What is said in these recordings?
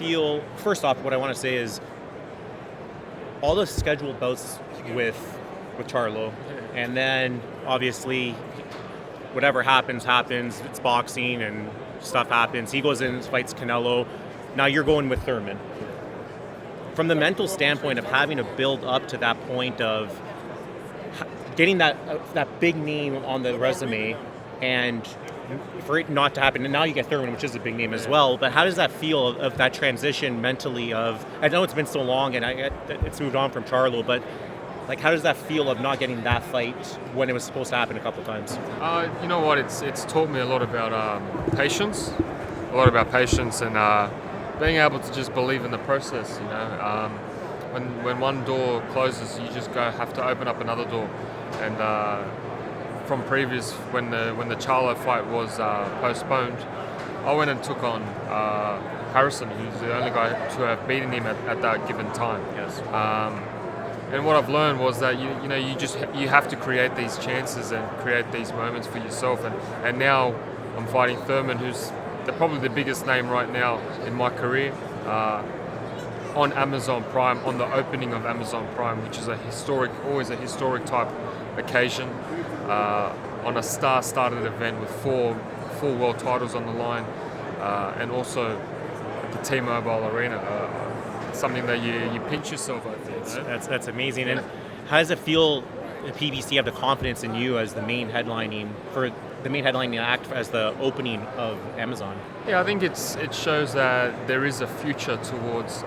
feel, first off, what I want to say is all the scheduled bouts with Charlo, and then obviously whatever happens, it's boxing and stuff happens. He goes in and fights Canelo. Now you're going with Thurman. From the mental standpoint of having to build up to that point of getting that big name on the resume, and for it not to happen, and now you get Thurman, which is a big name as well, but how does that feel of that transition mentally of, I know it's been so long and it's moved on from Charlo, but like, how does that feel of not getting that fight when it was supposed to happen a couple of times? You know what, it's taught me a lot about patience, and being able to just believe in the process, you know. When one door closes, you just have to open up another door. And from previous, when the Charlo fight was postponed, I went and took on Harrison, who's the only guy to have beaten him at that given time. Yes. And what I've learned was that you have to create these chances and create these moments for yourself. And now I'm fighting Thurman, who's probably the biggest name right now in my career, on Amazon Prime, on the opening of Amazon Prime, which is always a historic type occasion, on a star-studded event with four world titles on the line, and also at the T-Mobile Arena, something that you pinch yourself, I think. That's amazing. Yeah. And how does it feel the PBC have the confidence in you as the main headlining act as the opening of Amazon? Yeah, I think it shows that there is a future towards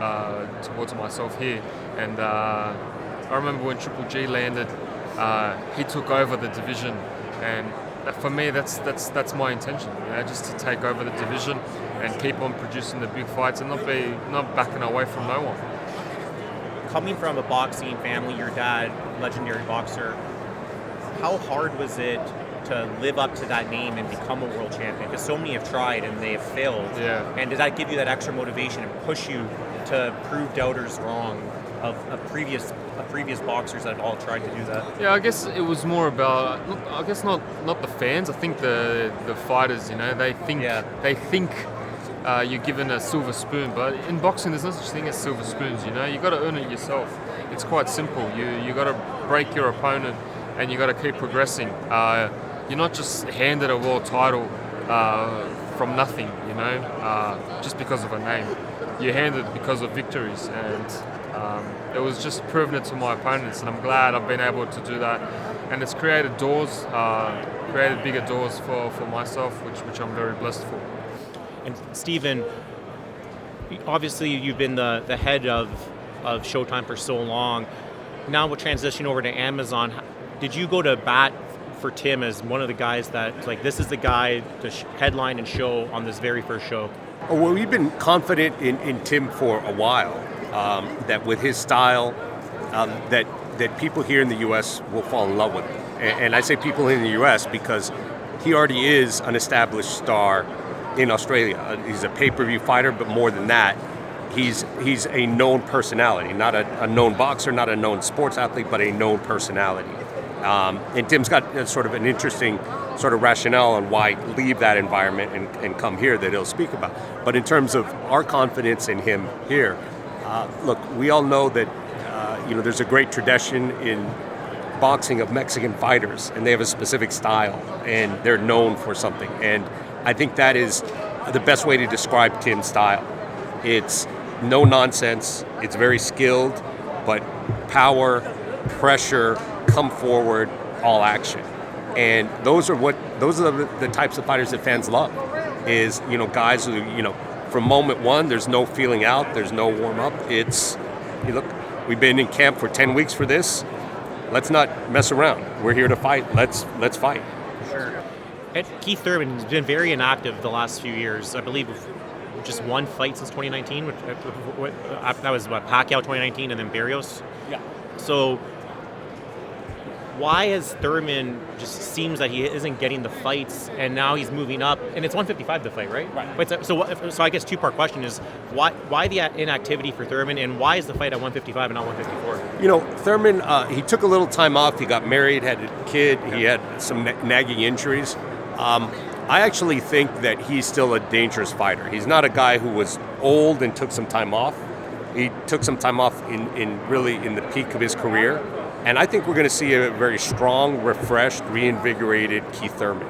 myself here. And I remember when Triple G landed, he took over the division, and for me that's my intention, you know, just to take over the division and keep on producing the big fights and not backing away from no one. Coming from a boxing family, your dad, legendary boxer, how hard was it to live up to that name and become a world champion? Because so many have tried and they have failed. Yeah. And does that give you that extra motivation and push you to prove doubters wrong of previous boxers that have all tried to do that? Yeah, I guess it was more about, not the fans. I think the fighters, you know, they think you're given a silver spoon, but in boxing there's no such thing as silver spoons. You know, you got to earn it yourself. It's quite simple. You got to break your opponent, and you got to keep progressing. You're not just handed a world title from nothing, you know, just because of a name. You're handed because of victories, and it was just proving it to my opponents, and I'm glad I've been able to do that. And it's created bigger doors for myself, which I'm very blessed for. And Stephen, obviously you've been the head of Showtime for so long. Now we'll transition over to Amazon. Did you go to bat for Tim as one of the guys that, like, this is the guy to headline and show on this very first show? Well, we've been confident in Tim for a while, that with his style, that people here in the U.S. will fall in love with him. And I say people in the U.S. because he already is an established star in Australia. He's a pay-per-view fighter, but more than that, he's a known personality, not a known boxer, not a known sports athlete, but a known personality. And Tim's got sort of an interesting sort of rationale on why leave that environment and come here that he'll speak about. But in terms of our confidence in him here, look, we all know that there's a great tradition in boxing of Mexican fighters, and they have a specific style, and they're known for something. And I think that is the best way to describe Tim's style. It's no nonsense, it's very skilled, but power, pressure, come forward, all action. And those are the types of fighters that fans love. Is, guys who, from moment one, there's no feeling out, there's no warm up. It's, look, we've been in camp for 10 weeks for this. Let's not mess around. We're here to fight. Let's fight. Sure. And Keith Thurman has been very inactive the last few years. I believe just one fight since 2019. That was Pacquiao 2019 and then Barrios. Yeah. So why has Thurman just seems that he isn't getting the fights, and now he's moving up, and it's 155 the fight, right? Right. But so I guess two-part question is why the inactivity for Thurman, and why is the fight at 155 and not 154? Thurman, he took a little time off. He got married, had a kid. He had some nagging injuries. I actually think that he's still a dangerous fighter. He's not a guy who was old and took some time off. He took some time off in really in the peak of his career. And I think we're going to see a very strong, refreshed, reinvigorated Keith Thurman.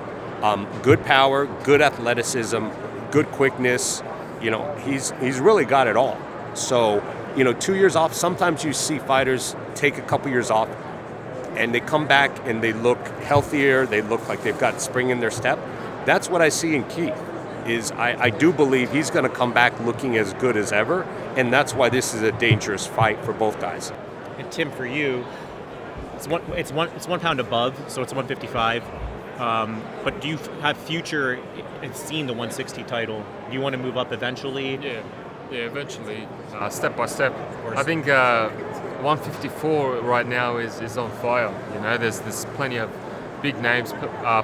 Good power, good athleticism, good quickness. He's really got it all. So, 2 years off, sometimes you see fighters take a couple years off and they come back and they look healthier, they look like they've got spring in their step. That's what I see in Keith. I do believe he's going to come back looking as good as ever, and that's why this is a dangerous fight for both guys. And Tim, for you, it's 1 pound above, so it's 155. But do you have future in seeing the 160 title? Do you want to move up eventually? Yeah, eventually, step by step. I think 154 right now is on fire. There's plenty of big names,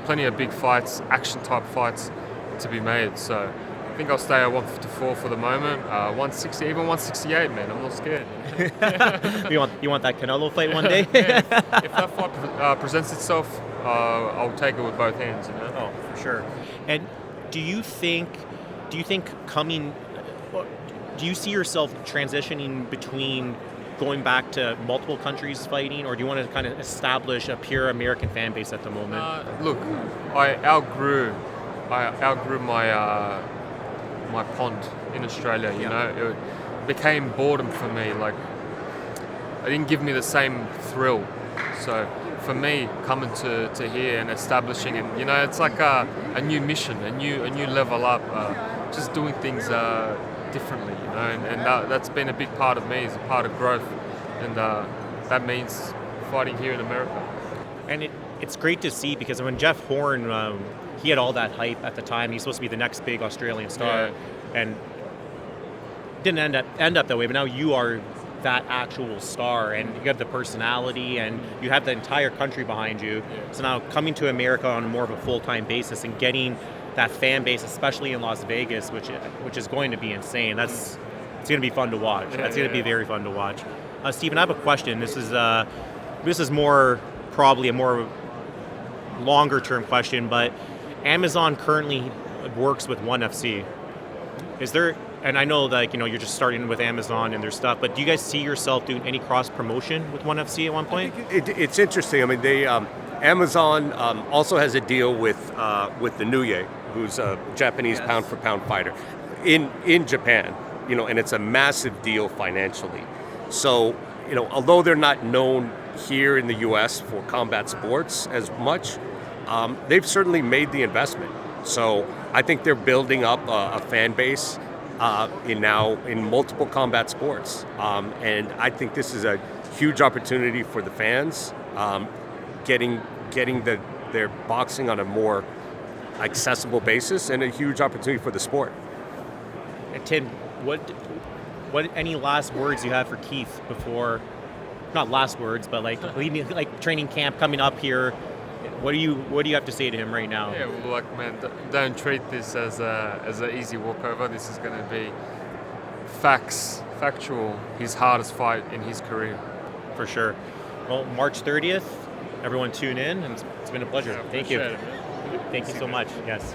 plenty of big fights, action type fights to be made. So I think I'll stay at 154 for the moment. 160, even 168, man. I'm not scared. You want that Canelo fight one day? Yeah, if that fight presents itself, I'll take it with both hands. Oh, for sure. And do you see yourself transitioning between going back to multiple countries fighting, or do you want to kind of establish a pure American fan base at the moment? Look, I outgrew my my pond in Australia. It became boredom for me. Like, it didn't give me the same thrill. So for me, coming to here and establishing, and it's like a new mission, a new level up, just doing things differently, and that's been a big part of me, is a part of growth, and that means fighting here in America. And it's great to see, because when Jeff Horn, he had all that hype at the time. He's supposed to be the next big Australian star, and didn't end up that way. But now you are that actual star, and you have the personality, and you have the entire country behind you. So now coming to America on more of a full-time basis and getting that fan base, especially in Las Vegas, which is going to be insane. It's going to be fun to watch. That's going to be very fun to watch. Stephen, I have a question. This is more probably a more longer term question, but Amazon currently works with ONE FC. Is there? And I know that you're just starting with Amazon and their stuff, but do you guys see yourself doing any cross promotion with ONE FC at one point? It's interesting. I mean, Amazon also has a deal with the Nuye, who's a Japanese pound for pound fighter in Japan. And it's a massive deal financially. So although they're not known here in the U.S. for combat sports as much, they've certainly made the investment. So I think they're building up a fan base in multiple combat sports, and I think this is a huge opportunity for the fans, getting their boxing on a more accessible basis, and a huge opportunity for the sport. And Tim, what any last words you have for Keith before? Not last words, but like training camp coming up here. What do you have to say to him right now? Yeah, well, man, don't treat this as an easy walkover. This is going to be factual. His hardest fight in his career, for sure. Well, March 30th. Everyone tune in, and it's been a pleasure. Yeah, Thank you. It, Thank you so much. Yes.